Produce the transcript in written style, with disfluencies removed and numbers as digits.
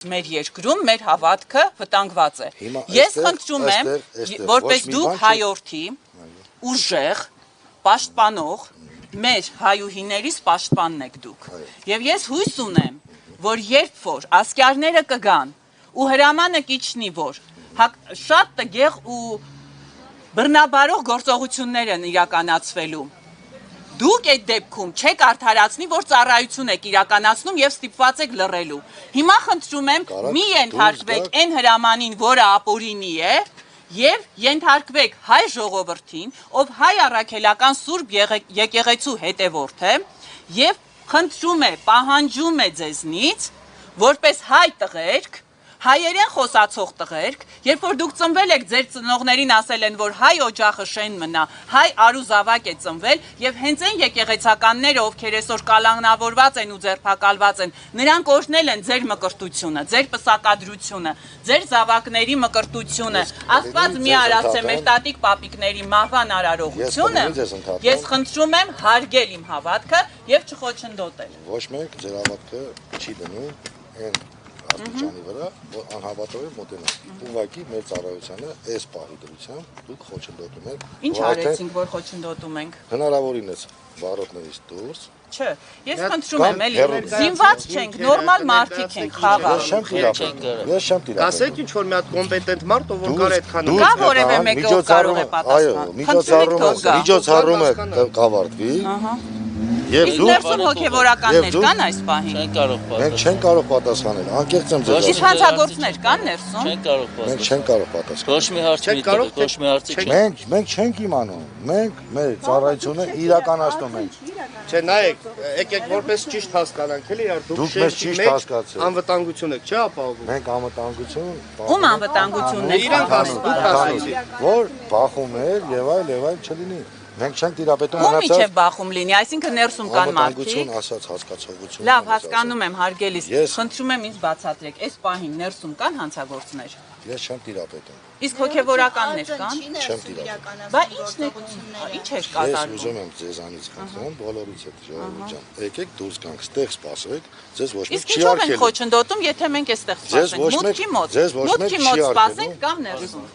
Մեր երկրում մեր հավատքը վտանգված է։ Ես խնդրում եմ, որպես դուք հայորդի, ուժեղ, պաշտպանող, մեր հայուհիներիս պաշտպանն եք դուք։ Եվ ես հույս ունեմ, որ երբ որ ասկյարները կգան ու հրամանը կիջնի, որ շատ տգեղ ու բռնաբարող գործողություններ են իրականացվելու, դուք այդ դեպքում չեք արդարացնի, որ ծառայություն եք իրականացնում եւ ստիպված եք լռելու։ Հիմա խնդրում եմ, մի ենթարկվեք այն հրամանին, որը ապօրինի է, եւ ենթարկվեք հայ ժողովրդին, ով հայ առաքելական սուրբ եկեղեցու հետևորդ է, եւ խնդրում է, պահանջում է ձեզնից, որպես հայ տղերք, հայերեն խոսացող տղերք, երբ որ դուք ծնվել եք, ձեր ծնողներին ասել են, որ հայ օջախը շեն մնա, հայ արուզավակ է ծնվել, եւ հենց այն եկեղեցականները, ովքեր այսօր կալանավորված են ու ձերբակալված են, նրանք օրհնել են ձեր մկրտությունը, ձեր պսակադրությունը, ձեր զավակների մկրտությունը, Աստված մի արած է մեր տատիկ պապիկների մահվան արարողությունը, ես խնդրում եմ հարգել իմ հավատքը եւ չխոչընդոտել։ Ոչ մեկ ձեր հավատքը չի դնում այն աստիճանի վրա, որ անհավատորեն մոտենաք։ Ուղղակի մեր ծառայությանը այս պահի դրությամբ դուք խոչընդոտում եք։ Ինչ արեցինք, որ խոչընդոտում ենք։ Հնարավորինս վարորդներից դուրս։ Չէ, ես խնդրում եմ, էլի, զինված չենք, նորմալ մարդիկ ենք, խաղաղ։ Ես չեմ տիրապետում։ Ասեք ինչ որ մի հատ կոմպետենտ մարդ, ով որ կարող է այդքան կա որևէ մեկը ով կարող է պատասխանել։ Միջոցառումը կավարտվի։ Իսկ ներսում հոգևորականներ կան այս պահին։ Մենք չենք կարող պատասխանել, անկեղծ եմ ձեզ։ Իսկ հանցագործներ կան ներսում։ Մենք չենք կարող պատասխանել։ Ոչ մի հարց չի կարող, ոչ մի հարցի չի։ Մենք չենք իմանում։ Մենք մեր ծառայությունը իրականացնում ենք։ Չէ, նայեք, եկեք որպես ճիշտ հասկանանք, էլի, դուք մեզ ճիշտ հասկացեք։ Անվտանգություն եք, չէ՞ ապահովում։ Մենք անվտանգություն։ Ում անվտանգությունն է։ Իրանք ասում, դուք ասեցիք։ Որ բախում էր եւ այլ չլինի։ Մենք չենք տիրապետում Ում իջև բախում լինի, այսինքն ներսում կան մարդիկ։ Ասած հասկացողություն։ Լավ, հասկանում եմ, հարգելիս։ Խնդրում եմ ինձ բացատրեք, այս պահին ներսում կան հանցագործներ։ Ես չեմ տիրապետում։ Իսկ հոգևորականներ կան։ Չեմ տիրապետում։ Բա ինչն է, ինչ է Ես կատարվում։ ուզում եմ ձեզանից խնդրեմ, բոլորից հետ ժողովուրդ ջան, եկեք դուրս գանք, ստեղ սպասեք, ձեզ ոչ մեկ Իսկ չի ինչով ենք արգելում։ խոչընդոտում, եթե մենք այստեղ սպասենք, մուտքի մոտ սպասենք կամ ներսում։